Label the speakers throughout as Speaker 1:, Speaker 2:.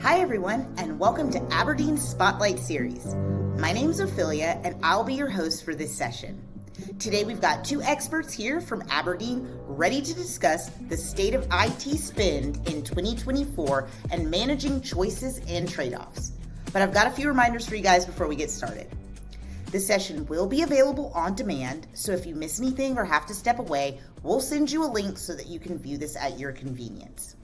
Speaker 1: Hi everyone, and welcome to Aberdeen's Spotlight Series. My name's Ophelia, and I'll be your host for this session. Today we've got two experts here from Aberdeen ready to discuss the state of IT spend in 2024 and managing choices and trade-offs. But I've got a few reminders for you guys before we get started. This session will be available on demand, so if you miss anything or have to step away, we'll send you a link so that you can view this at your convenience.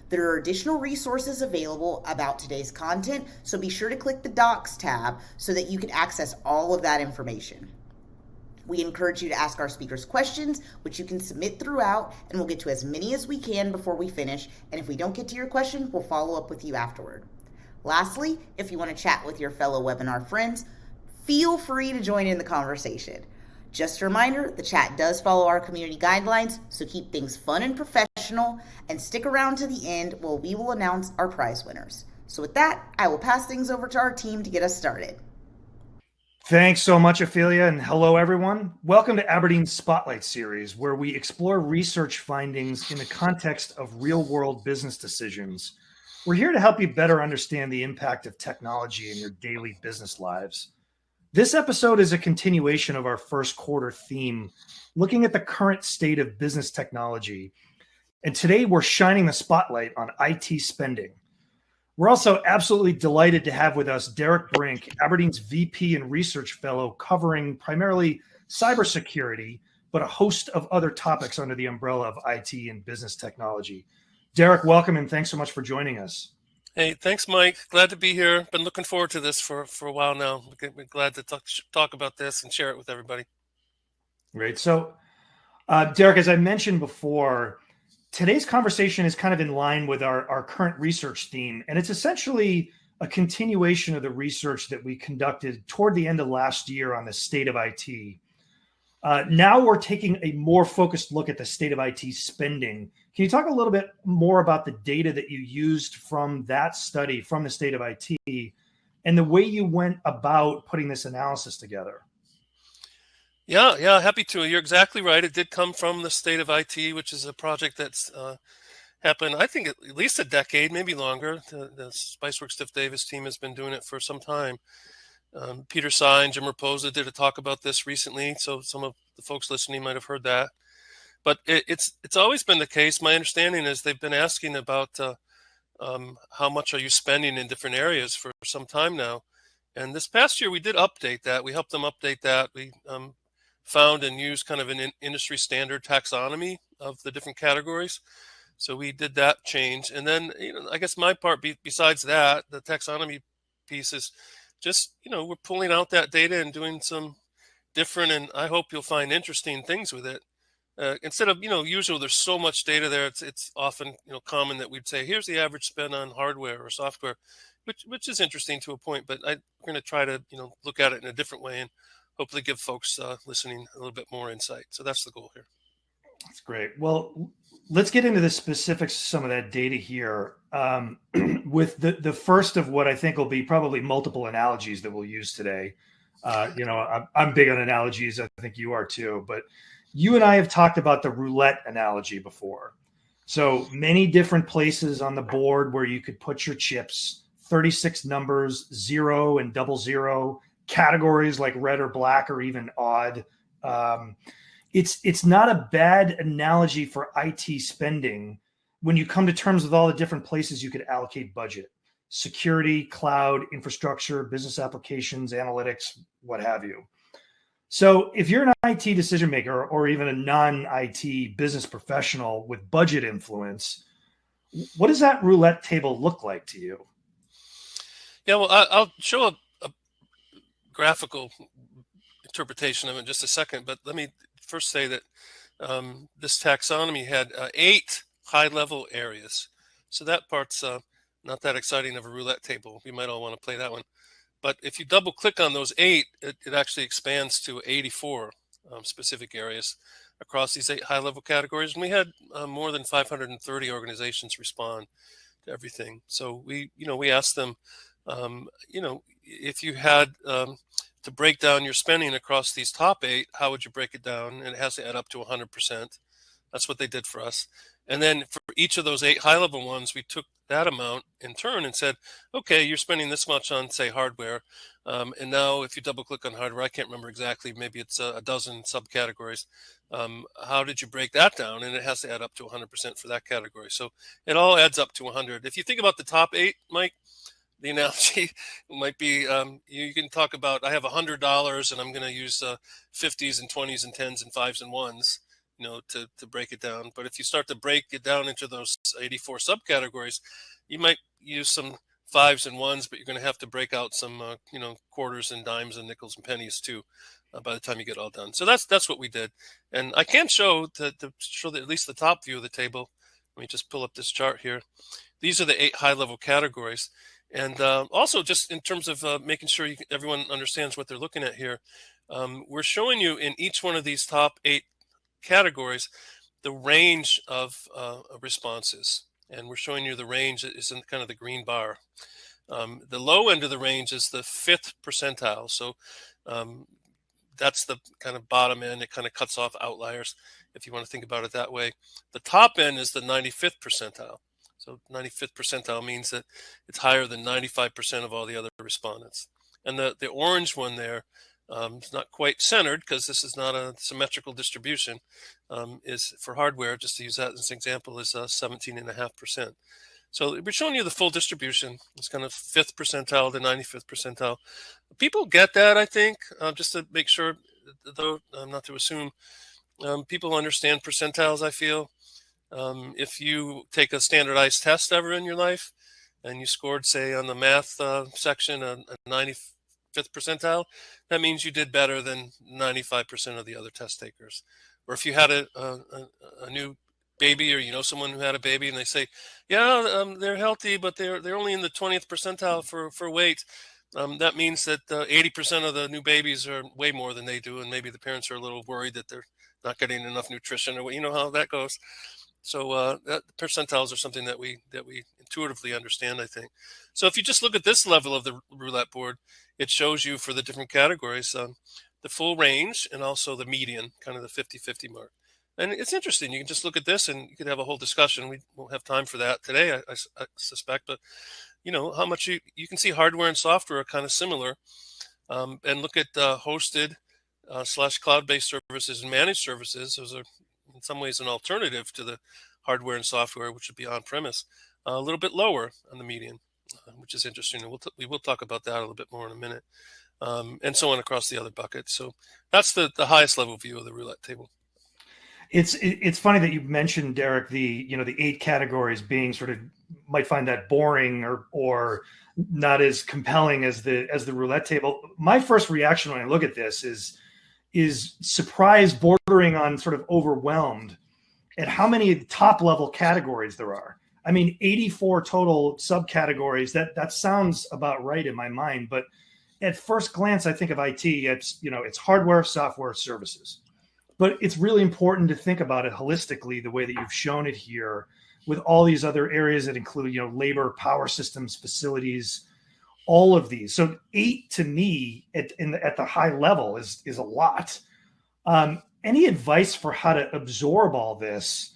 Speaker 1: There are additional resources available about today's content, so be sure to click the Docs tab so that you can access all of that information. We encourage you to ask our speakers questions, which you can submit throughout, and we'll get to as many as we can before we finish, and if we don't get to your question, we'll follow up with you afterward. Lastly, if you want to chat with your fellow webinar friends, feel free to join in the conversation. Just a reminder, the chat does follow our community guidelines, so keep things fun and professional, and stick around to the end where we will announce our prize winners. So with that, I will pass things over to our team to get us started.
Speaker 2: Thanks so much, Ophelia, and hello, everyone. Welcome to Aberdeen's Spotlight Series, where we explore research findings in the context of real-world business decisions. We're here to help you better understand the impact of technology in your daily business lives. This episode is a continuation of our first quarter theme, looking at the current state of business technology. And today we're shining the spotlight on IT spending. We're also absolutely delighted to have with us Derek Brink, Aberdeen's VP and Research Fellow, covering primarily cybersecurity, but a host of other topics under the umbrella of IT and business technology. Derek, welcome, and thanks so much for joining us.
Speaker 3: Hey, thanks, Mike. Glad to be here. Been looking forward to this for a while now. We're glad to talk about this and share it with everybody.
Speaker 2: Great. So, Derek, as I mentioned before, today's conversation is kind of in line with our current research theme, and it's essentially a continuation of the research that we conducted toward the end of last year on the state of IT. Now we're taking a more focused look at the state of IT spending. Can you talk a little bit more about the data that you used from that study, from the state of IT, and the way you went about putting this analysis together?
Speaker 3: Yeah, happy to. You're exactly right. It did come from the state of IT, which is a project that's happened, I think, at least a decade, maybe longer. The Spiceworks Stiff Davis team has been doing it for some time. Peter Sy and Jim Raposa did a talk about this recently, so some of the folks listening might have heard that. But it's always been the case. My understanding is they've been asking about how much are you spending in different areas for some time now. And this past year, we did update that. We helped them update that. We found and used kind of an industry standard taxonomy of the different categories. So we did that change. And then, I guess my part, besides that, the taxonomy piece is just, we're pulling out that data and doing some different, and I hope you'll find interesting things with it. Instead of, usually there's so much data there, it's often, common that we'd say, here's the average spend on hardware or software, which is interesting to a point, but we're going to try to, look at it in a different way and hopefully give folks listening a little bit more insight. So that's the goal here.
Speaker 2: That's great. Well, let's get into the specifics of some of that data here with the first of what I think will be probably multiple analogies that we'll use today. I'm big on analogies. I think you are too, but you and I have talked about the roulette analogy before. So many different places on the board where you could put your chips, 36 numbers, 0 and 00, categories like red or black or even odd. It's not a bad analogy for IT spending when you come to terms with all the different places you could allocate budget: security, cloud, infrastructure, business applications, analytics, what have you. So if you're an IT decision maker or even a non-IT business professional with budget influence, what does that roulette table look like to you?
Speaker 3: Yeah, well, I'll show a graphical interpretation of it in just a second, but let me first say that this taxonomy had 8 high-level areas. So that part's not that exciting of a roulette table. You might all want to play that one. But if you double click on those 8, it actually expands to 84 specific areas across these 8 high-level categories. And we had more than 530 organizations respond to everything. So we asked them, if you had to break down your spending across these top 8, how would you break it down? And it has to add up to 100%. That's what they did for us. And then for each of those 8 high-level ones, we took that amount in turn and said, okay, you're spending this much on, say, hardware. And now if you double click on hardware, I can't remember exactly, maybe it's a dozen subcategories. How did you break that down? And it has to add up to 100% for that category. So it all adds up to 100. If you think about the top 8, Mike, the analogy might be you can talk about, I have $100 and I'm going to use 50s and 20s and 10s and 5s and 1s, to break it down. But if you start to break it down into those 84 subcategories, you might use some 5s and 1s, but you're going to have to break out some quarters and dimes and nickels and pennies too by the time you get all done. So that's what we did. And I can show to show at least the top view of the table. Let me just pull up this chart here. These are the 8 high-level categories. And also, just in terms of making sure everyone understands what they're looking at here, we're showing you in each one of these top 8 categories the range of responses. And we're showing you the range is in kind of the green bar. The low end of the range is the 5th percentile. So that's the kind of bottom end. It kind of cuts off outliers, if you want to think about it that way. The top end is the 95th percentile. So 95th percentile means that it's higher than 95% of all the other respondents. And the orange one there is not quite centered because this is not a symmetrical distribution, is for hardware, just to use that as an example, is 17.5%. So we're showing you the full distribution. It's kind of 5th percentile to 95th percentile. People get that, I think, just to make sure, though not to assume. People understand percentiles, I feel. If you take a standardized test ever in your life and you scored, say, on the math section a 95th percentile, that means you did better than 95% of the other test takers. Or if you had a new baby, or someone who had a baby and they say, yeah, they're healthy, but they're only in the 20th percentile for weight, that means that 80% of the new babies are way more than they do, and maybe the parents are a little worried that they're not getting enough nutrition, or how that goes. So percentiles are something that we intuitively understand, I think. So if you just look at this level of the roulette board, it shows you for the different categories the full range and also the median, kind of the 50-50 mark. And it's interesting. You can just look at this and you could have a whole discussion. We won't have time for that today, I suspect. But how much you can see hardware and software are kind of similar. And look at hosted / cloud-based services and managed services. Those are in some ways an alternative to the hardware and software, which would be on-premise, a little bit lower on the median, which is interesting. And we will talk about that a little bit more in a minute, and so on across the other buckets. So that's the highest level view of the roulette table.
Speaker 2: It's funny that you mentioned, Derek, the 8 categories being sort of, might find that boring or not as compelling as the roulette table. My first reaction when I look at this is surprise, bordering on sort of overwhelmed at how many top level categories there are. I mean, 84 total subcategories. That sounds about right in my mind. But at first glance, I think of IT, it's hardware, software, services. But it's really important to think about it holistically, the way that you've shown it here, with all these other areas that include, labor, power systems, facilities, all of these. So 8 to me at the high level is a lot. Any advice for how to absorb all this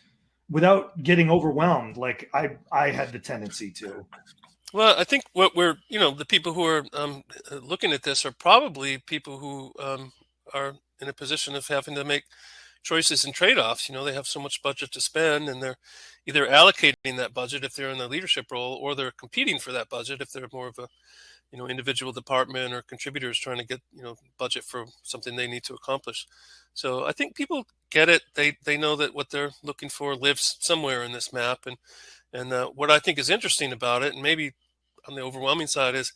Speaker 2: without getting overwhelmed, like I had the tendency to?
Speaker 3: Well, I think what we're, the people who are looking at this are probably people who are in a position of having to make choices and trade-offs. They have so much budget to spend, and they're either allocating that budget if they're in the leadership role, or they're competing for that budget if they're more of a individual department or contributors trying to get budget for something they need to accomplish. So I think people get it. They know that what they're looking for lives somewhere in this map, and what I think is interesting about it, and maybe on the overwhelming side, is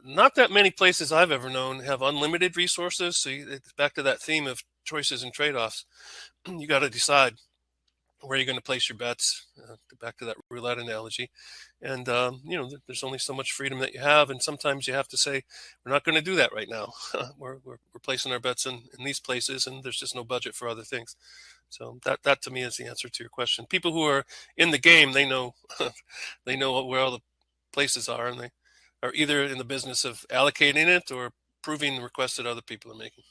Speaker 3: not that many places I've ever known have unlimited resources. So it's back to that theme of choices and trade-offs. You got to decide where you're going to place your bets, back to that roulette analogy. And, there's only so much freedom that you have. And sometimes you have to say, we're not going to do that right now. we're placing our bets in these places, and there's just no budget for other things. So that to me is the answer to your question. People who are in the game, they know they know where all the places are, and they are either in the business of allocating it or proving the requests that other people are making.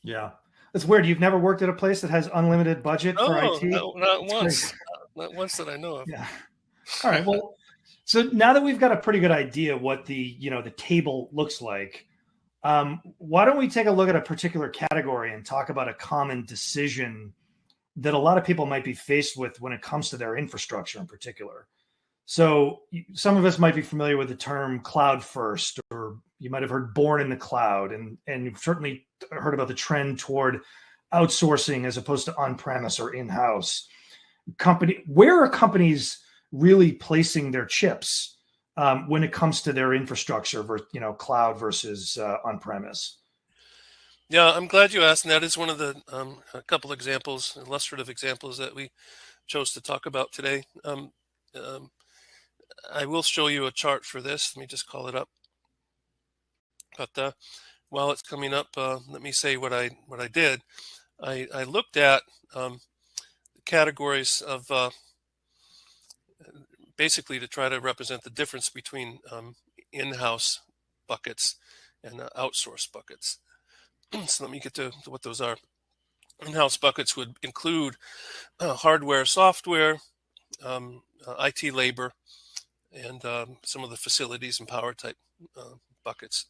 Speaker 2: Yeah. That's weird. You've never worked at a place that has unlimited budget for
Speaker 3: Oh,
Speaker 2: IT?
Speaker 3: not
Speaker 2: It's
Speaker 3: once.
Speaker 2: crazy.
Speaker 3: Not once that I know of.
Speaker 2: Yeah. All right. Well, so now that we've got a pretty good idea what the table looks like, why don't we take a look at a particular category and talk about a common decision that a lot of people might be faced with when it comes to their infrastructure in particular. So some of us might be familiar with the term cloud first, or you might have heard born in the cloud, and you've certainly heard about the trend toward outsourcing as opposed to on-premise or in-house. Where are companies really placing their chips when it comes to their infrastructure, cloud versus on-premise?
Speaker 3: Yeah, I'm glad you asked. And that is one of the a couple examples, illustrative examples that we chose to talk about today. I will show you a chart for this. Let me just call it up. But while it's coming up, let me say what I did. I looked at categories of basically to try to represent the difference between in-house buckets and outsourced buckets. So let me get to what those are. In-house buckets would include hardware, software, IT labor, and some of the facilities and power type buckets.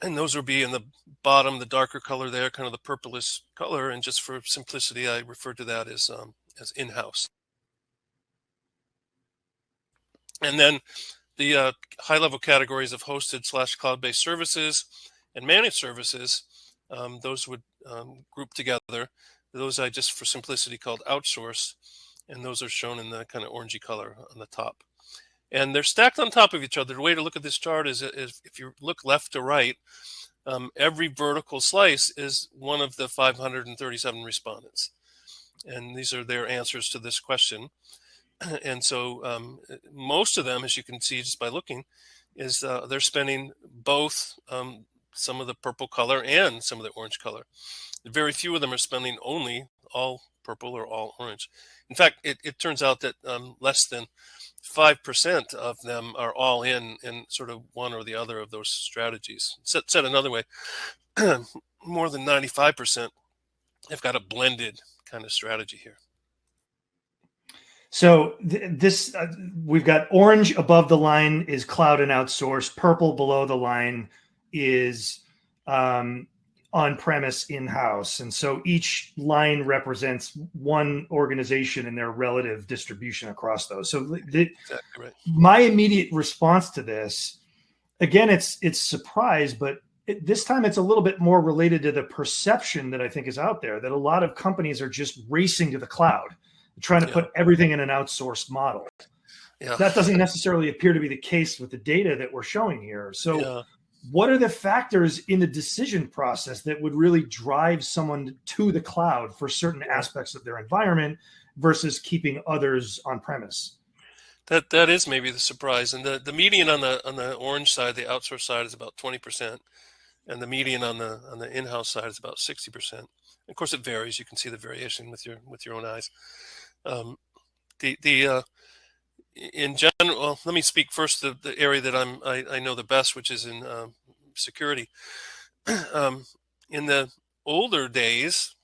Speaker 3: And those would be in the bottom, the darker color there, kind of the purplish color. And just for simplicity, I refer to that as in-house. And then the high-level categories of hosted/cloud-based services and managed services, those would group together. Those I just, for simplicity, called outsource, and those are shown in the kind of orangey color on the top. And they're stacked on top of each other. The way to look at this chart is if you look left to right, every vertical slice is one of the 537 respondents. And these are their answers to this question. And so most of them, as you can see just by looking, is they're spending both some of the purple color and some of the orange color. Very few of them are spending only all purple or all orange. In fact, it turns out that less than 5% of them are all in sort of one or the other of those strategies. Said another way, more than 95% have got a blended kind of strategy here.
Speaker 2: So we've got orange above the line is cloud and outsourced. Purple below the line is on-premise in-house. And so each line represents one organization in their relative distribution across those. So
Speaker 3: exactly right.
Speaker 2: My immediate response to this, again, it's surprise, but this time it's a little bit more related to the perception that I think is out there, that a lot of companies are just racing to the cloud, trying to put everything in an outsourced model. Yeah. That doesn't necessarily appear to be the case with the data that we're showing here. So what are the factors in the decision process that would really drive someone to the cloud for certain aspects of their environment versus keeping others on premise?
Speaker 3: That is maybe the surprise. And the median on the orange side, the outsourced side, is about 20%, and the median on the in-house side is about 60%. Of course, it varies. You can see the variation with your own eyes. In general, let me speak first the area that I know the best, which is in security. In the older days,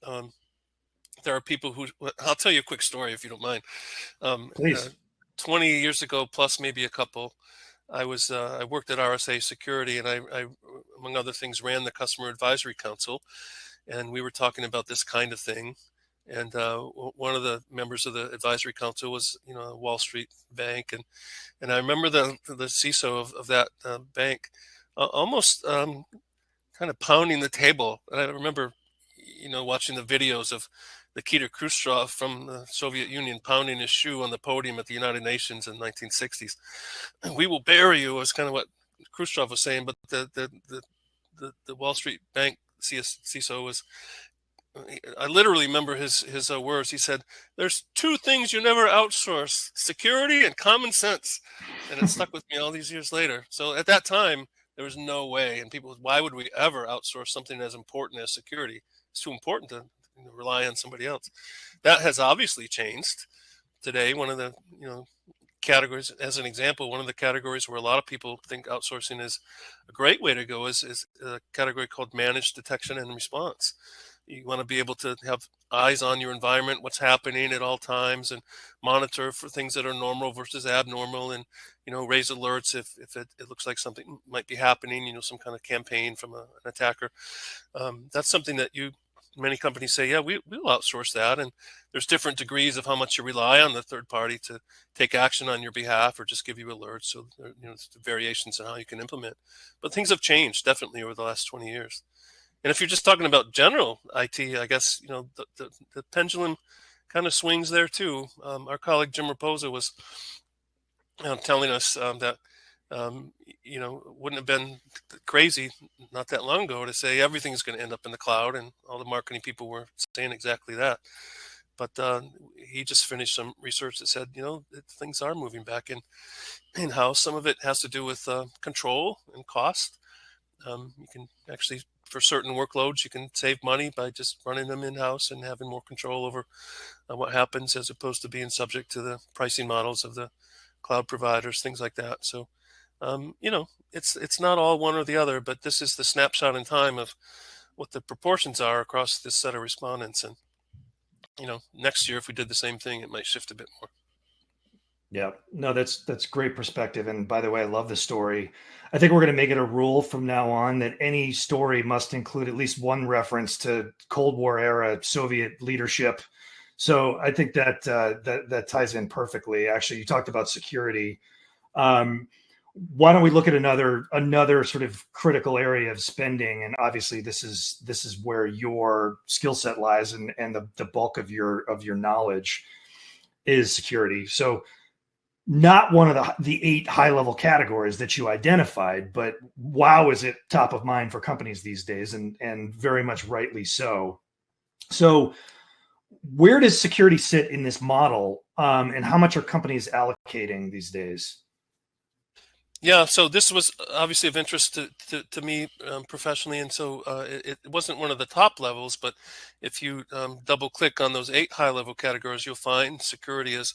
Speaker 3: there are people who, I'll tell you a quick story if you don't mind.
Speaker 2: Please.
Speaker 3: 20 years ago, plus maybe a couple, I worked at RSA Security, and I, among other things, ran the Customer Advisory Council, and we were talking about this kind of thing. And one of the members of the advisory council was, a Wall Street bank, and I remember the CISO of that bank almost kind of pounding the table. And I remember, watching the videos of Nikita Khrushchev from the Soviet Union pounding his shoe on the podium at the United Nations in the 1960s. "We will bury you," was kind of what Khrushchev was saying, but the Wall Street bank CISO was. I literally remember his words. He said, "There's two things you never outsource: security and common sense." And it stuck with me all these years later. So at that time, there was no way. And people, why would we ever outsource something as important as security? It's too important to rely on somebody else. That has obviously changed today. One of the categories, as an example, one of the categories where a lot of people think outsourcing is a great way to go is a category called managed detection and response. You want to be able to have eyes on your environment, what's happening at all times, and monitor for things that are normal versus abnormal, and raise alerts if it looks like something might be happening. Some kind of campaign from an attacker. That's something that many companies say, yeah, we'll outsource that, and there's different degrees of how much you rely on the third party to take action on your behalf or just give you alerts. So there's variations in how you can implement. But things have changed definitely over the last 20 years. And if you're just talking about general IT, I guess the pendulum kind of swings there too. Our colleague Jim Raposa was telling us that wouldn't have been crazy not that long ago to say everything's going to end up in the cloud, and all the marketing people were saying exactly that. But he just finished some research that said, things are moving back in-house. Some of it has to do with control and cost. You can actually, for certain workloads, you can save money by just running them in-house and having more control over what happens, as opposed to being subject to the pricing models of the cloud providers, things like that. So, it's not all one or the other, but this is the snapshot in time of what the proportions are across this set of respondents. And, next year, if we did the same thing, it might shift a bit more.
Speaker 2: Yeah, no, that's great perspective. And by the way, I love the story. I think we're going to make it a rule from now on that any story must include at least one reference to Cold War era Soviet leadership. So I think that that ties in perfectly. Actually, you talked about security. Why don't we look at another sort of critical area of spending? And obviously, this is where your skill set lies, and the bulk of your knowledge is security. So, not one of the 8 high-level categories that you identified, but wow, is it top of mind for companies these days, and very much rightly so. So where does security sit in this model, and how much are companies allocating these days?
Speaker 3: Yeah, so this was obviously of interest to me professionally, and so it wasn't one of the top levels, but if you double click on those 8 high level categories, you'll find security as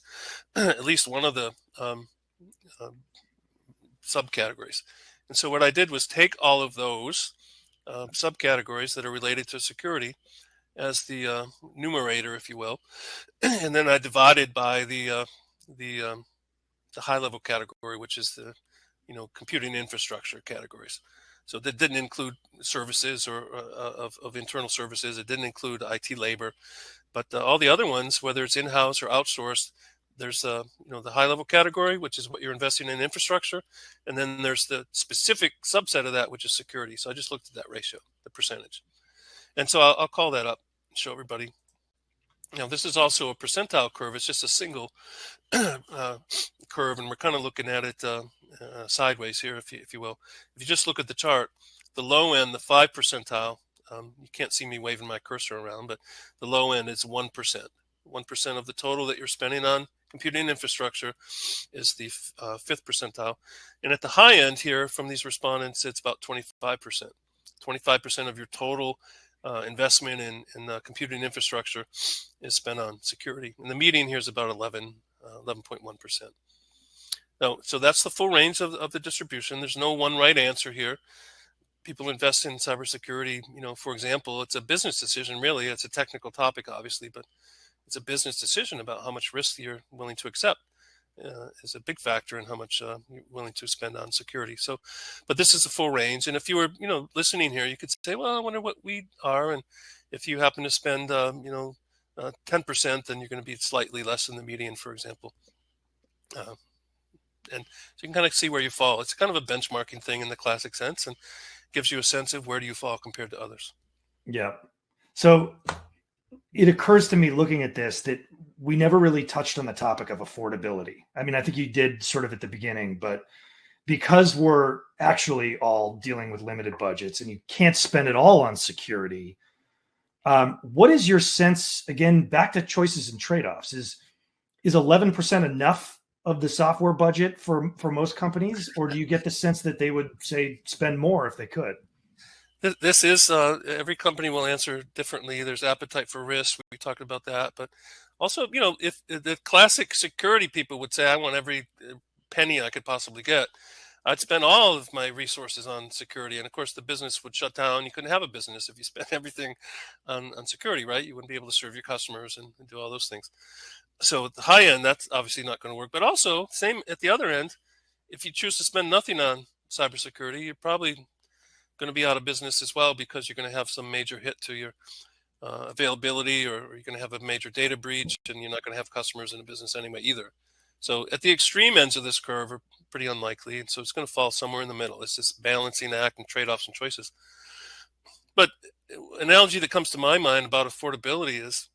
Speaker 3: at least one of the subcategories. And so what I did was take all of those subcategories that are related to security as the numerator, if you will, and then I divided by the high level category, which is the computing infrastructure categories. So that didn't include services or of internal services. It didn't include IT labor, but all the other ones, whether it's in-house or outsourced, there's the high level category, which is what you're investing in infrastructure, and then there's the specific subset of that, which is security. So I just looked at that ratio, the percentage, and so I'll call that up and show everybody. Now, this is also a percentile curve. It's just a single curve, and we're kind of looking at it sideways here, if you will. If you just look at the chart, the low end, the 5 percentile, you can't see me waving my cursor around, but the low end is 1%. 1% of the total that you're spending on computing infrastructure is the 5th percentile. And at the high end here from these respondents, it's about 25%. 25% of your total investment in computing infrastructure is spent on security. And the median here is about 11.1%. Now, so that's the full range of the distribution. There's no one right answer here. People invest in cybersecurity, for example, it's a business decision, really. It's a technical topic, obviously, but it's a business decision about how much risk you're willing to accept. Is a big factor in how much you're willing to spend on security. So, but this is a full range. And if you were, listening here, you could say, well, I wonder what we are. And if you happen to spend, 10%, then you're going to be slightly less than the median, for example. And so you can kind of see where you fall. It's kind of a benchmarking thing in the classic sense, and gives you a sense of where do you fall compared to others.
Speaker 2: Yeah. So it occurs to me looking at this that we never really touched on the topic of affordability. I mean, I think you did sort of at the beginning, but because we're actually all dealing with limited budgets and you can't spend it all on security, what is your sense, again, back to choices and trade-offs, is 11% enough of the software budget for most companies, or do you get the sense that they would say spend more if they could?
Speaker 3: This is every company will answer differently. There's appetite for risk. We talked about that, but also, if the classic security people would say, I want every penny I could possibly get. I'd spend all of my resources on security. And of course, the business would shut down. You couldn't have a business if you spent everything on security, right? You wouldn't be able to serve your customers and do all those things. So at the high end, that's obviously not going to work. But also, same at the other end, if you choose to spend nothing on cybersecurity, you're probably going to be out of business as well, because you're going to have some major hit to your availability, or you're going to have a major data breach, and you're not going to have customers in the business anyway either. So at the extreme ends of this curve are pretty unlikely, and so it's going to fall somewhere in the middle. It's this balancing act and trade-offs and choices. But an analogy that comes to my mind about affordability is,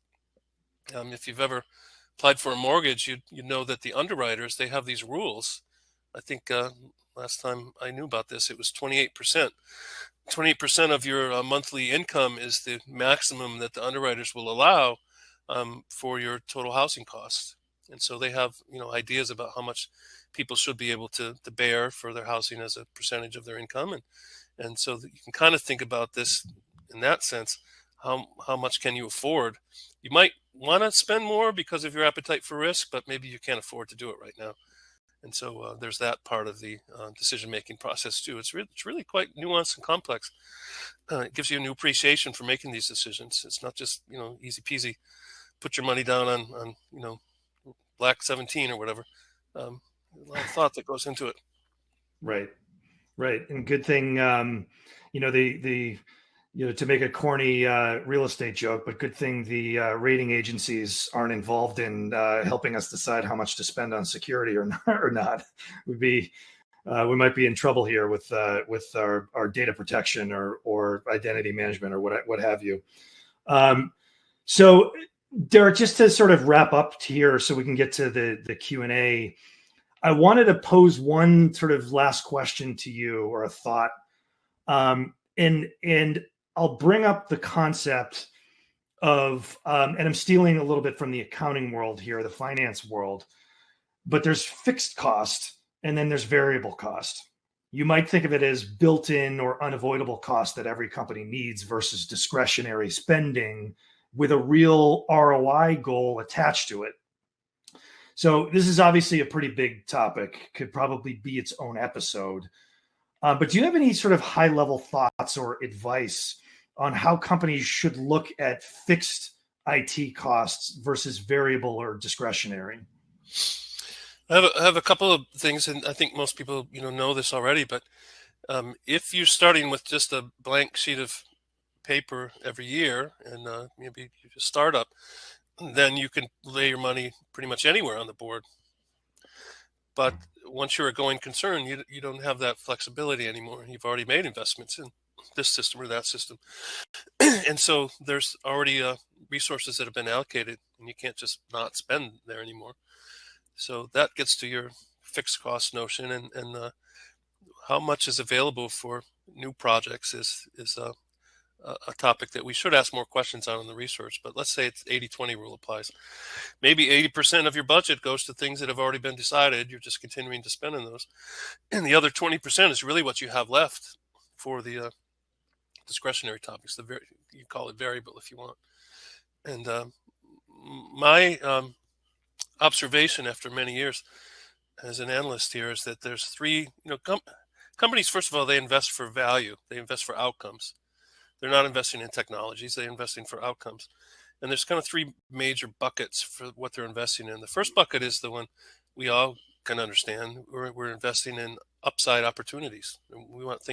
Speaker 3: if you've ever applied for a mortgage, you know that the underwriters, they have these rules. I think last time I knew about this, it was 28%. 28% of your monthly income is the maximum that the underwriters will allow for your total housing costs. And so they have, ideas about how much people should be able to bear for their housing as a percentage of their income. And so that you can kind of think about this in that sense. How much can you afford? You might want to spend more because of your appetite for risk, but maybe you can't afford to do it right now. And so there's that part of the decision-making process too. It's really quite nuanced and complex. It gives you a new appreciation for making these decisions. It's not just, easy peasy, put your money down on Black 17 or whatever. A lot of thought that goes into it.
Speaker 2: Right. And good thing, to make a corny real estate joke, but good thing the rating agencies aren't involved in helping us decide how much to spend on security or not. We might be in trouble here with our data protection or identity management or what have you. So, Derek, just to sort of wrap up here, so we can get to the Q&A. I wanted to pose one sort of last question to you, or a thought, and I'll bring up the concept of, and I'm stealing a little bit from the accounting world here, the finance world, but there's fixed cost and then there's variable cost. You might think of it as built-in or unavoidable cost that every company needs versus discretionary spending with a real ROI goal attached to it. So this is obviously a pretty big topic, could probably be its own episode. But do you have any sort of high-level thoughts or advice on how companies should look at fixed IT costs versus variable or discretionary?
Speaker 3: I have a couple of things, and I think most people know this already. But if you're starting with just a blank sheet of paper every year, and maybe you're a startup, then you can lay your money pretty much anywhere on the board. But once you're a going concern, you don't have that flexibility anymore. You've already made investments in this system or that system. And so there's already resources that have been allocated, and you can't just not spend there anymore. So that gets to your fixed cost notion, and how much is available for new projects is a topic that we should ask more questions on in the research. But let's say it's 80-20 rule applies. Maybe 80% of your budget goes to things that have already been decided. You're just continuing to spend on those. And the other 20% is really what you have left for the discretionary topics. You call it variable if you want. And my observation after many years as an analyst here is that there's three, companies, first of all, they invest for value. They invest for outcomes. They're not investing in technologies. They're investing for outcomes. And there's kind of three major buckets for what they're investing in. The first bucket is the one we all can understand. We're investing in upside opportunities. We want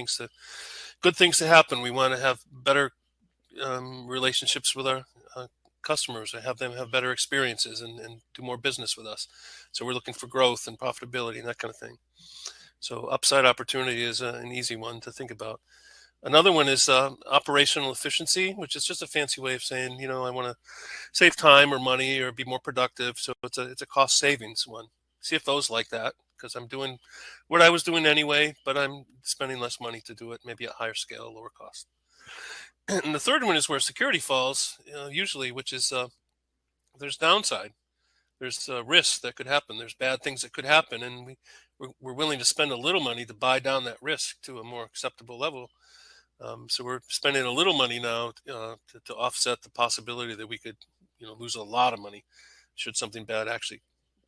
Speaker 3: good things to happen. We want to have better relationships with our customers, and have them have better experiences and do more business with us. So we're looking for growth and profitability and that kind of thing. So upside opportunity is an easy one to think about. Another one is operational efficiency, which is just a fancy way of saying, I want to save time or money or be more productive. So it's a cost savings one. CFOs like that because I'm doing what I was doing anyway, but I'm spending less money to do it, maybe at higher scale, lower cost. And the third one is where security falls, usually, which is there's downside. There's risks that could happen. There's bad things that could happen. And we're willing to spend a little money to buy down that risk to a more acceptable level. So we're spending a little money now to offset the possibility that we could, lose a lot of money should something bad actually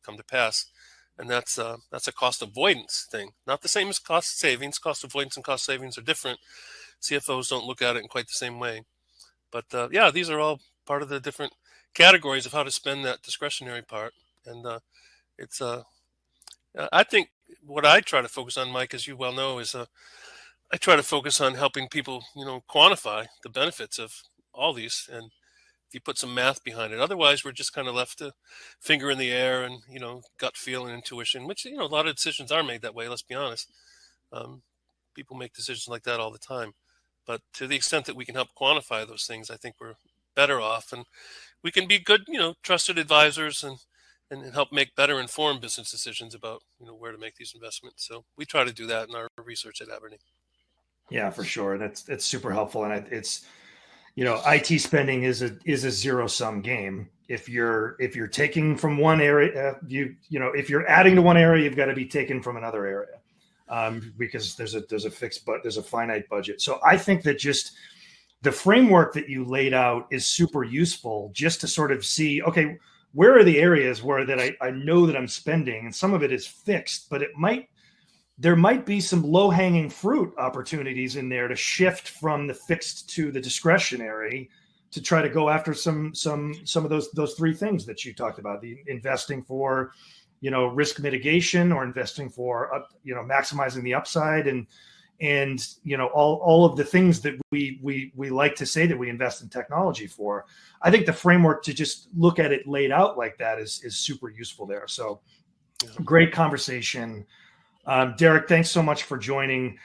Speaker 3: come to pass. and that's a cost avoidance thing, not the same as cost savings. Cost avoidance and cost savings are different. CFOs don't look at it in quite the same way. But yeah, these are all part of the different categories of how to spend that discretionary part. And it's I think what I try to focus on, Mike, as you well know, is I try to focus on helping people, quantify the benefits of all these, and if you put some math behind it. Otherwise, we're just kind of left to finger in the air and gut feel and intuition, which a lot of decisions are made that way. Let's be honest. Um, People make decisions like that all the time. But to the extent that we can help quantify those things, I think we're better off, and we can be good, trusted advisors and help make better informed business decisions about where to make these investments. So we try to do that in our research at Aberdeen.
Speaker 2: Yeah, for sure. That's super helpful, and it's IT spending is a zero sum game. If you're taking from one area, if you're adding to one area, you've got to be taken from another area, because there's a fixed, but there's a finite budget. So I think that just the framework that you laid out is super useful, just to sort of see, okay, where are the areas where that I know that I'm spending, and some of it is fixed, but there might be some low-hanging fruit opportunities in there to shift from the fixed to the discretionary, to try to go after some of those three things that you talked about: the investing for risk mitigation, or investing for maximizing the upside, and all of the things that we like to say that we invest in technology for. I think the framework to just look at it laid out like that is super useful there. So great conversation. Derek, thanks so much for joining.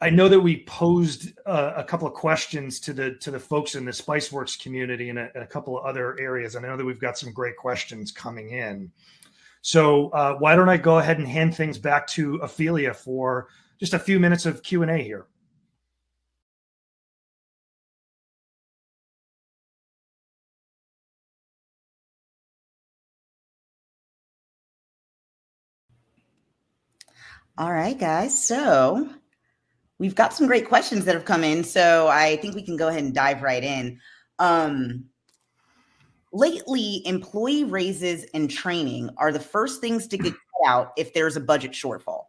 Speaker 2: I know that we posed a couple of questions to the folks in the Spiceworks community and a couple of other areas. And I know that we've got some great questions coming in. So why don't I go ahead and hand things back to Ophelia for just a few minutes of Q&A here.
Speaker 1: All right, guys. So we've got some great questions that have come in. So I think we can go ahead and dive right in. Lately, employee raises and training are the first things to get cut out if there's a budget shortfall.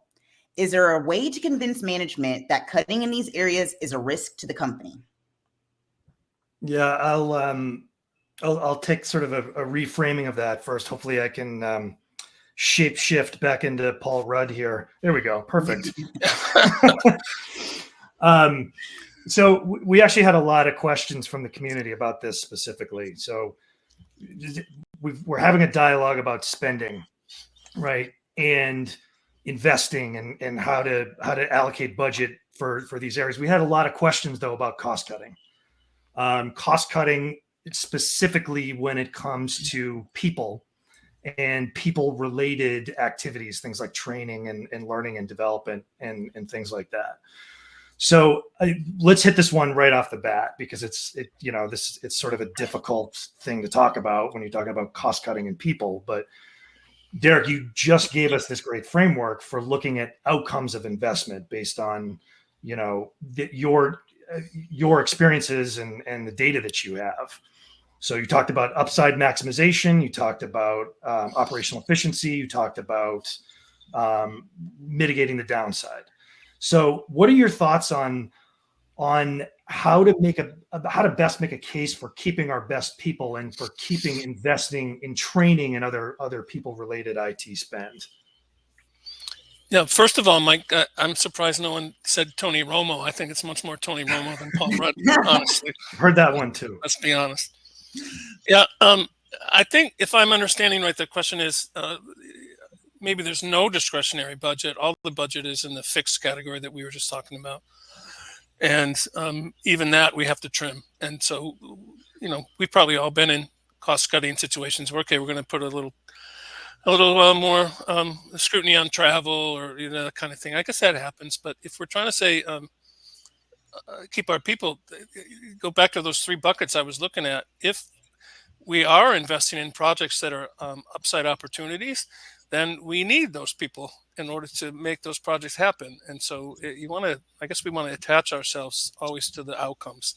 Speaker 1: Is there a way to convince management that cutting in these areas is a risk to the company?
Speaker 2: Yeah, I'll take sort of a reframing of that first. Hopefully I can shape shift back into Paul Rudd here. There we go. Perfect. So we actually had a lot of questions from the community about this specifically. So we're having a dialogue about spending, right, and investing, and how to allocate budget for these areas. We had a lot of questions though about cost cutting specifically when it comes to people and people related activities, things like training and learning and development and things like that. So let's hit this one right off the bat, because it's sort of a difficult thing to talk about when you're talking about cost cutting and people. But Derek, you just gave us this great framework for looking at outcomes of investment based on your experiences and the data that you have. So you talked about upside maximization, you talked about operational efficiency, you talked about mitigating the downside. So what are your thoughts on how to best make a case for keeping our best people and for keeping investing in training and other people related IT spend?
Speaker 3: Yeah, first of all, Mike, I'm surprised no one said Tony Romo. I think it's much more Tony Romo than Paul Rudd, honestly.
Speaker 2: Heard that one too.
Speaker 3: Let's be honest. Yeah, I think if I'm understanding right, the question is maybe there's no discretionary budget. All the budget is in the fixed category that we were just talking about. And even that we have to trim. And so, we've probably all been in cost-cutting situations where, okay, we're going to put a little more scrutiny on travel, or that kind of thing. I guess that happens. But if we're trying to say keep our people, go back to those three buckets I was looking at. If we are investing in projects that are upside opportunities, then we need those people in order to make those projects happen. And so we want to attach ourselves always to the outcomes.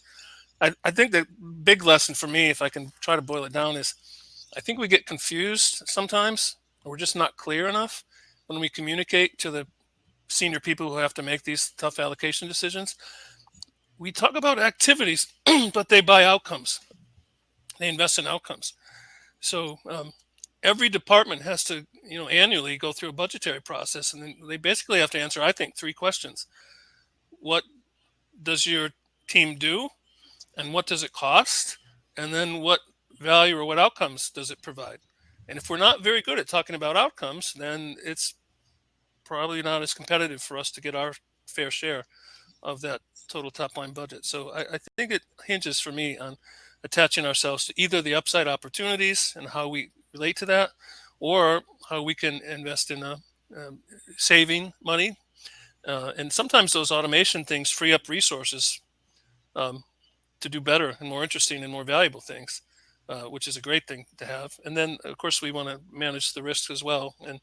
Speaker 3: I think the big lesson for me, if I can try to boil it down, is I think we get confused sometimes, or we're just not clear enough when we communicate to the senior people who have to make these tough allocation decisions, we talk about activities, but they buy outcomes. They invest in outcomes. So every department has to, annually go through a budgetary process, and then they basically have to answer, I think, 3 questions. What does your team do, and what does it cost, and then what value or what outcomes does it provide? And if we're not very good at talking about outcomes, then it's probably not as competitive for us to get our fair share of that total top line budget. So I think it hinges for me on attaching ourselves to either the upside opportunities and how we relate to that, or how we can invest in saving money. And sometimes those automation things free up resources to do better and more interesting and more valuable things, which is a great thing to have. And then, of course, we want to manage the risk as well. And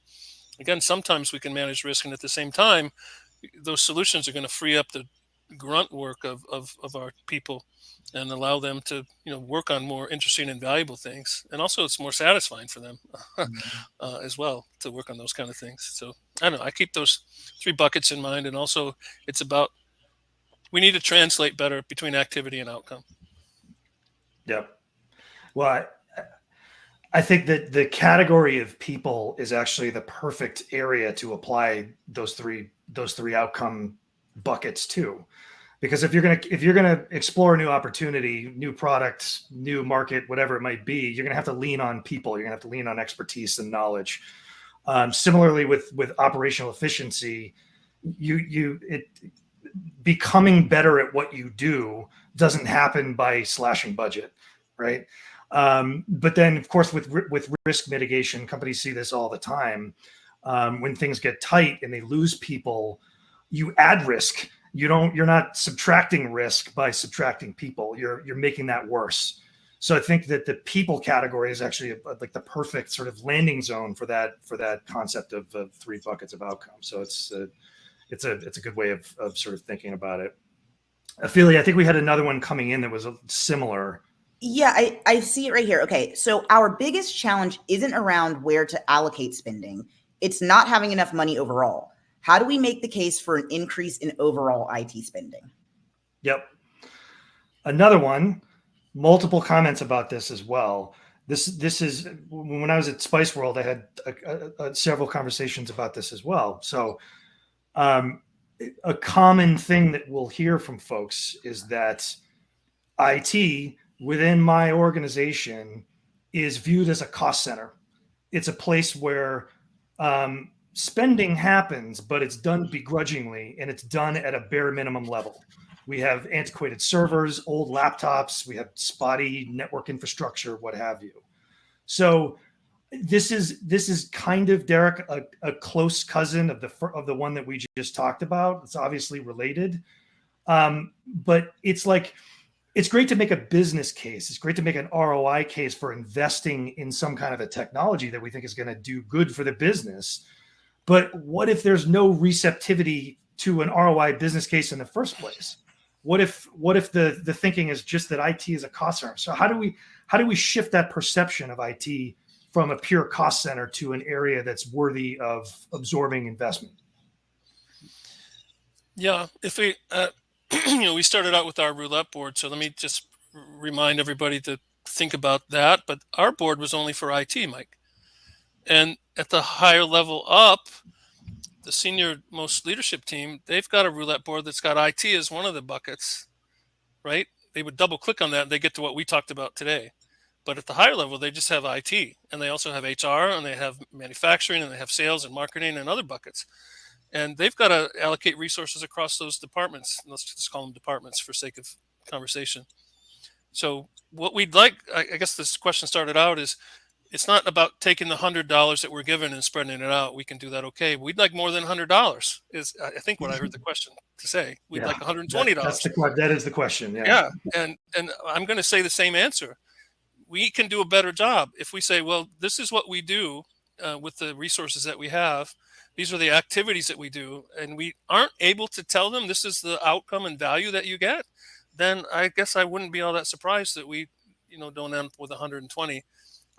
Speaker 3: again, sometimes we can manage risk, and at the same time, those solutions are going to free up the grunt work of our people and allow them to work on more interesting and valuable things. And also, it's more satisfying for them as well to work on those kind of things. So I don't know, I keep those 3 buckets in mind. And also, it's about, we need to translate better between activity and outcome.
Speaker 2: Yep. Well, I think that the category of people is actually the perfect area to apply those three outcome buckets to, because if you're gonna explore a new opportunity, new product, new market, whatever it might be, you're gonna have to lean on people. You're gonna have to lean on expertise and knowledge. Similarly, with operational efficiency, becoming better at what you do doesn't happen by slashing budget, right? But then, of course, with risk mitigation, companies see this all the time. When things get tight and they lose people, you add risk. You're not subtracting risk by subtracting people. You're making that worse. So I think that the people category is actually like the perfect sort of landing zone for that concept of 3 buckets of outcomes. So it's a good way of sort of thinking about it. Ophelia, I think we had another one coming in that was similar.
Speaker 1: Yeah, I see it right here. Okay, so our biggest challenge isn't around where to allocate spending. It's not having enough money overall. How do we make the case for an increase in overall IT spending?
Speaker 2: Yep. Another one, multiple comments about this as well. This is, when I was at Spice World, I had several conversations about this as well. So a common thing that we'll hear from folks is that IT within my organization is viewed as a cost center. It's a place where spending happens, but it's done begrudgingly, and it's done at a bare minimum level. We have antiquated servers, old laptops, we have spotty network infrastructure, what have you. So this is kind of, Derek, a close cousin of the one that we just talked about. It's obviously related, but it's like, it's great to make a business case. It's great to make an ROI case for investing in some kind of a technology that we think is going to do good for the business. But what if there's no receptivity to an ROI business case in the first place? What if the thinking is just that IT is a cost center? So how do we shift that perception of IT from a pure cost center to an area that's worthy of absorbing investment?
Speaker 3: Yeah, if we we started out with our roulette board, so let me just remind everybody to think about that. But our board was only for IT, Mike. And at the higher level up, the senior most leadership team, they've got a roulette board that's got IT as one of the buckets, right? They would double click on that and they get to what we talked about today. But at the higher level, they just have IT, and they also have HR, and they have manufacturing, and they have sales and marketing and other buckets. And they've got to allocate resources across those departments. Let's just call them departments for sake of conversation. So what we'd like, I guess this question started out, is it's not about taking the $100 that we're given and spreading it out. We can do that, okay. We'd like more than $100 is, I think, what I heard the question to say. We'd like $120.
Speaker 2: That is the question.
Speaker 3: Yeah. And I'm going to say the same answer. We can do a better job if we say, well, this is what we do with the resources that we have. These are the activities that we do, and we aren't able to tell them this is the outcome and value that you get, then I guess I wouldn't be all that surprised that we, don't end up with 120.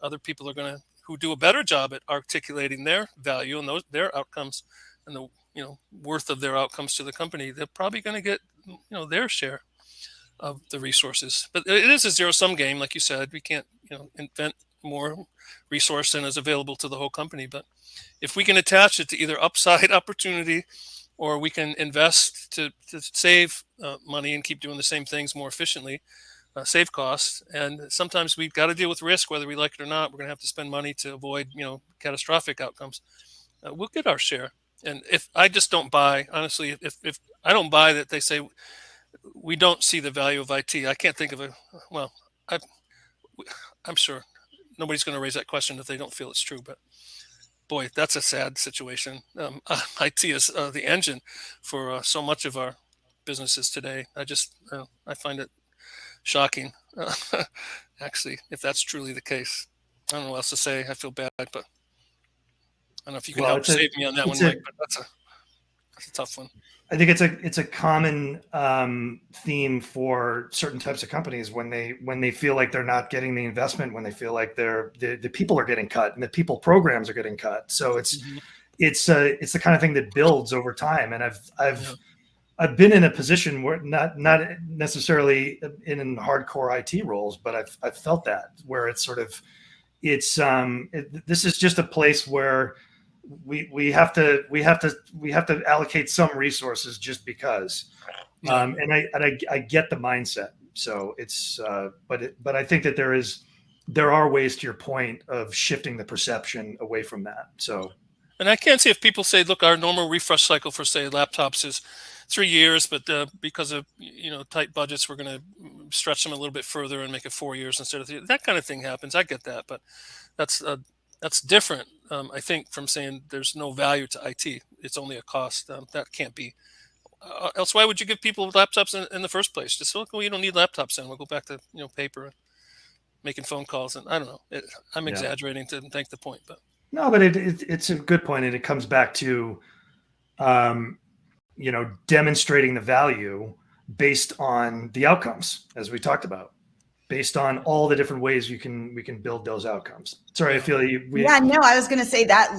Speaker 3: Other people are going to who do a better job at articulating their value and their outcomes and the worth of their outcomes to the company, they're probably going to get their share of the resources. But it is a zero-sum game, like you said. We can't invent more resource than is available to the whole company. But if we can attach it to either upside opportunity, or we can invest to save money and keep doing the same things more efficiently, save costs. And sometimes we've got to deal with risk, whether we like it or not. We're going to have to spend money to avoid catastrophic outcomes. We'll get our share. And if I just don't buy, honestly, if I don't buy that they say we don't see the value of IT, I can't think of I'm sure nobody's going to raise that question if they don't feel it's true. But boy, that's a sad situation. IT is the engine for so much of our businesses today. I find it shocking, actually, if that's truly the case. I don't know what else to say. I feel bad, but I don't know if you can help save me on that one, Mike. But that's a tough one.
Speaker 2: I think it's a common theme for certain types of companies when they feel like they're not getting the investment, when they feel like the people are getting cut and the people programs are getting cut. So it's the kind of thing that builds over time. And I've been in a position where not necessarily in hardcore IT roles, but I've felt that, where it's sort of this is just a place where we have to allocate some resources just because, and I get the mindset. So it's but I think that there are ways, to your point, of shifting the perception away from that. So,
Speaker 3: and I can't see if people say, look, our normal refresh cycle for, say, laptops is 3 years, but because of tight budgets, we're going to stretch them a little bit further and make it 4 years instead of 3. That kind of thing happens. I get that, but that's different, I think, from saying there's no value to IT. It's only a cost. That can't be. Else, why would you give people laptops in the first place? Just look, well, you don't need laptops then. We'll go back to paper and making phone calls. And I don't know. I'm exaggerating to make the point, but
Speaker 2: no, but it's a good point, and it comes back to demonstrating the value based on the outcomes, as we talked about, based on all the different ways we can build those outcomes. Sorry, I feel you.
Speaker 1: I was going to say that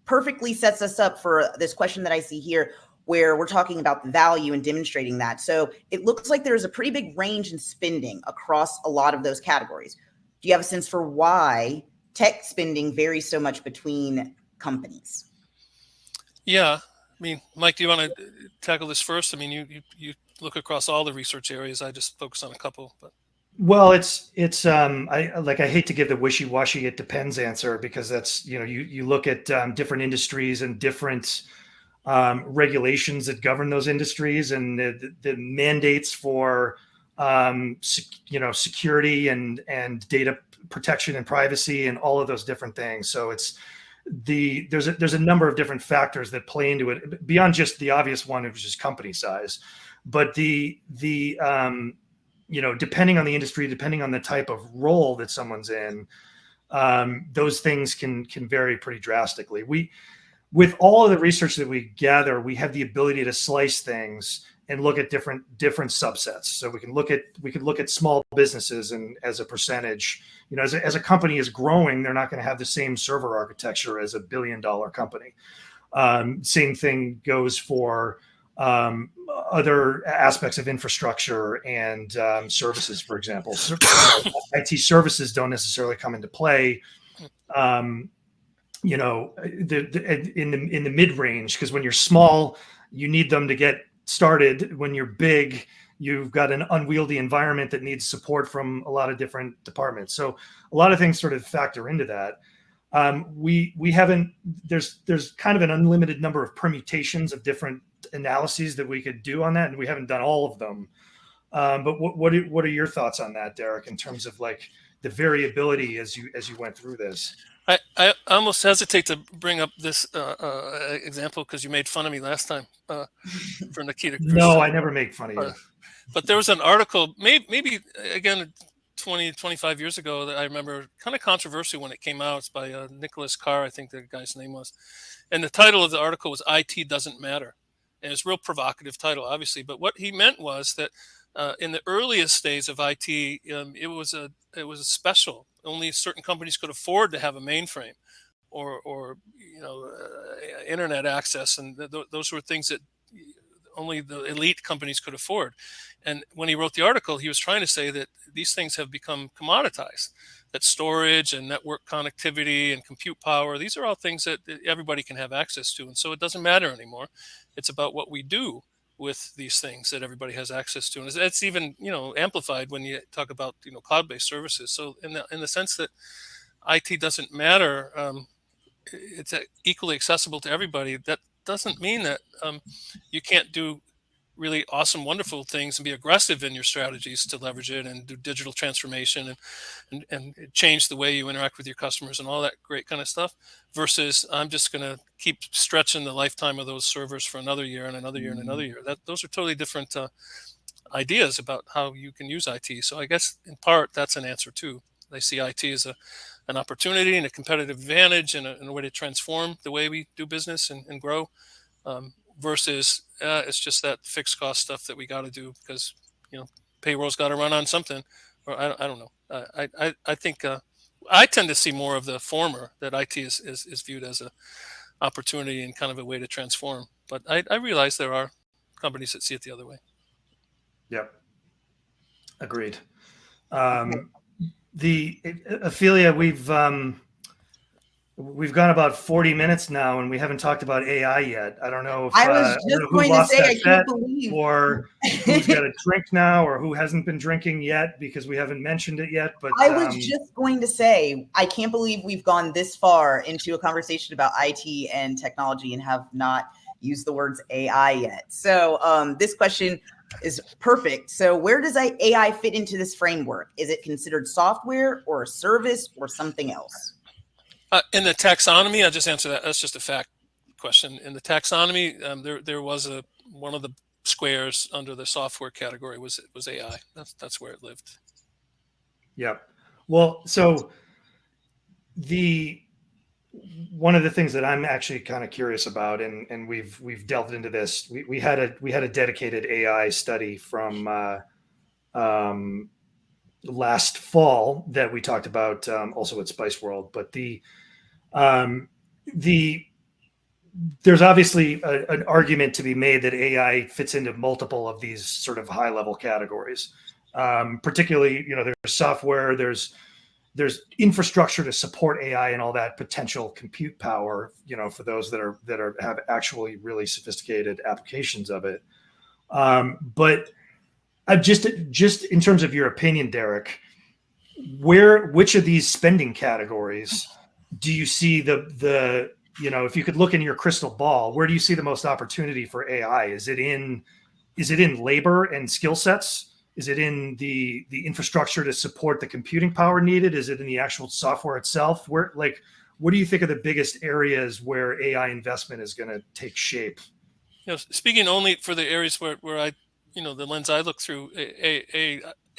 Speaker 1: perfectly sets us up for this question that I see here, where we're talking about the value and demonstrating that. So it looks like there's a pretty big range in spending across a lot of those categories. Do you have a sense for why tech spending varies so much between companies? Yeah.
Speaker 3: I mean, Mike, do you want to tackle this first? I mean, you look across all the research areas. I just focus on a couple, but.
Speaker 2: Well, it's I hate to give the wishy-washy "it depends" answer, because that's you look at different industries and different regulations that govern those industries, and the mandates for security and data protection and privacy and all of those different things. So there's a number of different factors that play into it beyond just the obvious one, which is company size, but depending on the industry, depending on the type of role that someone's in, those things can vary pretty drastically. With all of the research that we gather, we have the ability to slice things and look at different subsets. So we can look at small businesses, and as a percentage, as a company is growing, they're not going to have the same server architecture as $1 billion company. Same thing goes for other aspects of infrastructure and services, for example. IT services don't necessarily come into play, in the mid range, because when you're small, you need them to get started. When you're big, you've got an unwieldy environment that needs support from a lot of different departments. So a lot of things sort of factor into that. We haven't. There's kind of an unlimited number of permutations of different analyses that we could do on that, and we haven't done all of them. But what are your thoughts on that, Derek, in terms of the variability as you went through this?
Speaker 3: I almost hesitate to bring up this example because you made fun of me last time for Nikita Khrushchev.
Speaker 2: No, I never make fun of you.
Speaker 3: But there was an article, maybe again 20, 25 years ago, that I remember, kind of controversial when it came out. It's by Nicholas Carr, I think the guy's name was. And the title of the article was "IT Doesn't Matter." And it's a real provocative title, obviously. But what he meant was that in the earliest days of IT, it was a special only certain companies could afford to have a mainframe or internet access, and those were things that only the elite companies could afford. And when he wrote the article, he was trying to say that these things have become commoditized, that storage and network connectivity and compute power, these are all things that everybody can have access to. And so it doesn't matter anymore. It's about what we do with these things that everybody has access to. And it's even, amplified when you talk about, cloud-based services. So in the sense that IT doesn't matter, it's equally accessible to everybody. That doesn't mean that you can't do really awesome, wonderful things and be aggressive in your strategies to leverage it and do digital transformation and change the way you interact with your customers and all that great kind of stuff, versus I'm just going to keep stretching the lifetime of those servers for another year and another year and another year. Those are totally different ideas about how you can use IT. So I guess in part that's an answer too. They see IT as an opportunity and a competitive advantage and a way to transform the way we do business and grow, versus it's just that fixed cost stuff that we got to do because payroll's got to run on something. Or I don't know. I think I tend to see more of the former, that IT is viewed as a opportunity and kind of a way to transform. But I realize there are companies that see it the other way.
Speaker 2: Yep. Agreed. Ophelia, we've gone about 40 minutes now, and we haven't talked about AI yet. I don't know if
Speaker 1: I was just going to say, I can't believe,
Speaker 2: or who's got a drink now, or who hasn't been drinking yet because we haven't mentioned it yet. But
Speaker 1: I was just going to say, I can't believe we've gone this far into a conversation about IT and technology and have not used the words AI yet. So this question is perfect. So where does AI fit into this framework? Is it considered software or a service or something else?
Speaker 3: In the taxonomy, I'll just answer that. That's just a fact question. In the taxonomy, there was one of the squares under the software category was AI. That's where it lived.
Speaker 2: Yeah. Well, so one of the things that I'm actually kind of curious about, and we've delved into this. We had a dedicated AI study from last fall that we talked about also at Spice World, but there's obviously an argument to be made that AI fits into multiple of these sort of high level categories. Particularly, there's software, there's infrastructure to support AI and all that potential compute power, for those that have actually really sophisticated applications of it. But I've just in terms of your opinion, Derek, which of these spending categories do you see if you could look in your crystal ball, where do you see the most opportunity for AI? Is it in labor and skill sets? Is it in the infrastructure to support the computing power needed? Is it in the actual software itself? What do you think are the biggest areas where AI investment is going to take shape?
Speaker 3: Speaking only for the areas where I, the lens I look through,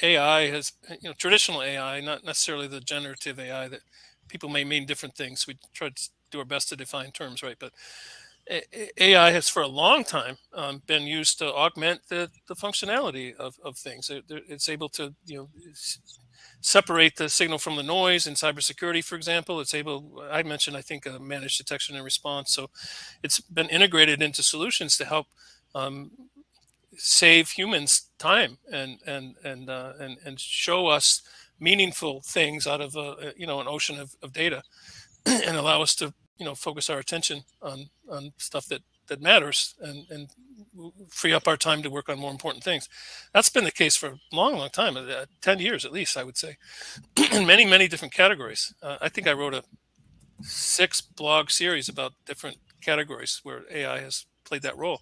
Speaker 3: AI has, traditional AI, not necessarily the generative AI that people may mean different things. We try to do our best to define terms, right? But AI has for a long time been used to augment the functionality of things. It's able to separate the signal from the noise in cybersecurity, for example. It's able, I mentioned, I think, managed detection and response. So it's been integrated into solutions to help save humans time and show us meaningful things out of an ocean of data and allow us to focus our attention on stuff that matters and free up our time to work on more important things. That's been the case for a long time, 10 years at least, I would say, in many different categories. I think I wrote a 6-blog series about different categories where AI has played that role.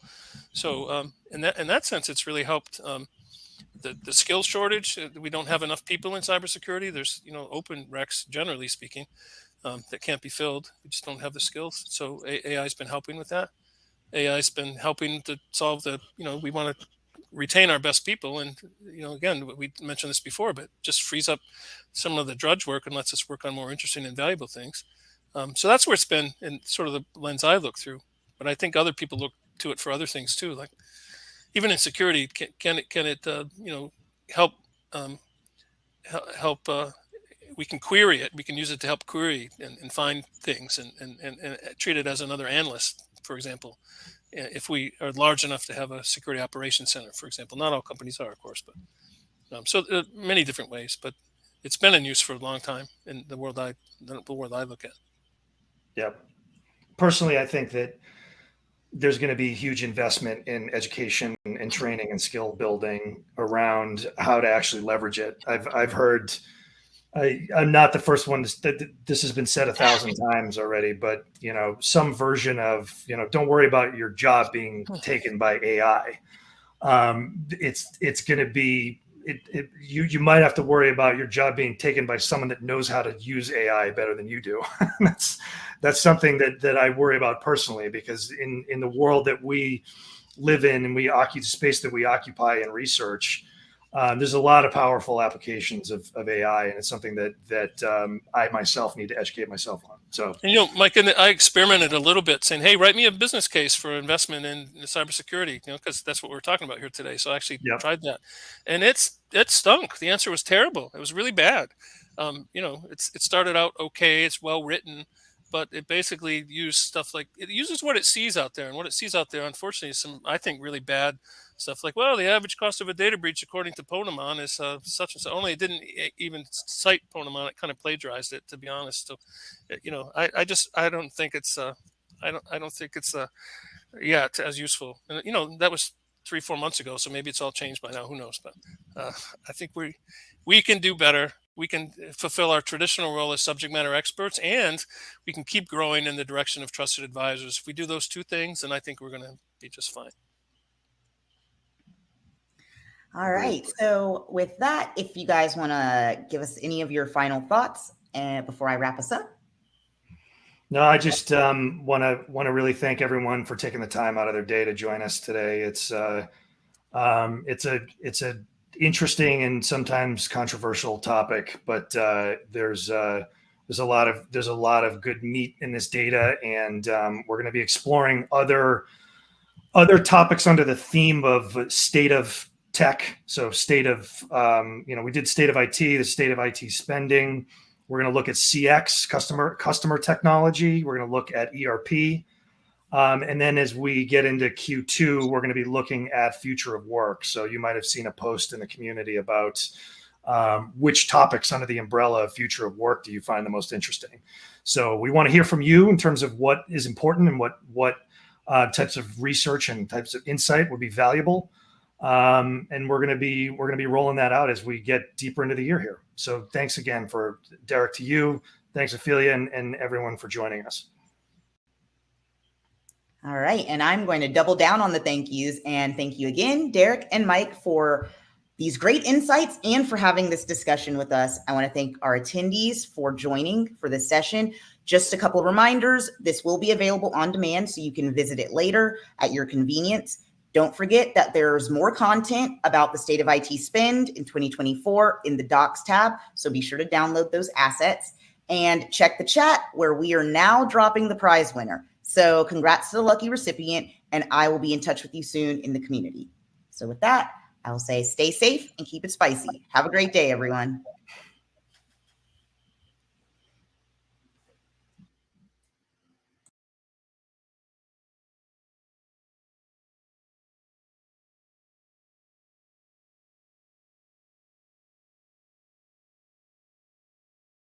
Speaker 3: So in that sense, it's really helped the skills shortage. We don't have enough people in cybersecurity. There's open recs, generally speaking, that can't be filled. We just don't have the skills. So AI has been helping with that. AI has been helping to solve we want to retain our best people. And, again, we mentioned this before, but just frees up some of the drudge work and lets us work on more interesting and valuable things. So that's where it's been in sort of the lens I look through. But I think other people look to it for other things too. Like even in security, can it help we can query it. We can use it to help query and find things and treat it as another analyst, for example. If we are large enough to have a security operations center, for example. Not all companies are, of course, but so many different ways. But it's been in use for a long time in the world I look at.
Speaker 2: Yeah. Personally, I think that there's going to be huge investment in education and training and skill building around how to actually leverage it. I've heard, I'm not the first one this has been said 1,000 times already, but some version of, don't worry about your job being taken by AI. It's going to be, you might have to worry about your job being taken by someone that knows how to use AI better than you do. That's something that I worry about personally, because in the world that we live in and the space that we occupy in research, there's a lot of powerful applications of AI, and it's something that I myself need to educate myself on. So,
Speaker 3: and Mike, I experimented a little bit, saying, "Hey, write me a business case for investment in cybersecurity," because that's what we're talking about here today. So I actually tried that, and it stunk. The answer was terrible. It was really bad. It started out okay. It's well written, but it basically it uses what it sees out there, and what it sees out there, unfortunately, is some, I think, really bad stuff. Like, well, the average cost of a data breach according to Ponemon is such and so. Only it didn't even cite Ponemon; it kind of plagiarized it, to be honest. So, I don't think it's as useful. And that was 3-4 months ago, so maybe it's all changed by now. Who knows? But I think we can do better. We can fulfill our traditional role as subject matter experts, and we can keep growing in the direction of trusted advisors. If we do those two things, then I think we're going to be just fine.
Speaker 1: All right. So with that, if you guys want to give us any of your final thoughts before I wrap us up.
Speaker 2: No, I just want to really thank everyone for taking the time out of their day to join us today. It's a interesting and sometimes controversial topic, but there's a lot of good meat in this data, and we're going to be exploring other topics under the theme of state of tech. So state of we did state of IT, the state of IT spending. We're going to look at CX, customer technology. We're going to look at ERP. And then as we get into Q2, we're going to be looking at future of work. So you might have seen a post in the community about which topics under the umbrella of future of work do you find the most interesting. So we want to hear from you in terms of what is important and what types of research and types of insight would be valuable. And we're going to be rolling that out as we get deeper into the year here. So thanks again for Derek, to you. Thanks, Ophelia, and everyone for joining us.
Speaker 1: All right. And I'm going to double down on the thank yous, and thank you again, Derek and Mike, for these great insights and for having this discussion with us. I want to thank our attendees for joining for this session. Just a couple of reminders. This will be available on demand, so you can visit it later at your convenience. Don't forget that there's more content about the state of IT spend in 2024 in the Docs tab. So be sure to download those assets and check the chat, where we are now dropping the prize winner. So congrats to the lucky recipient, and I will be in touch with you soon in the community. So with that, I will say stay safe and keep it spicy. Have a great day, everyone.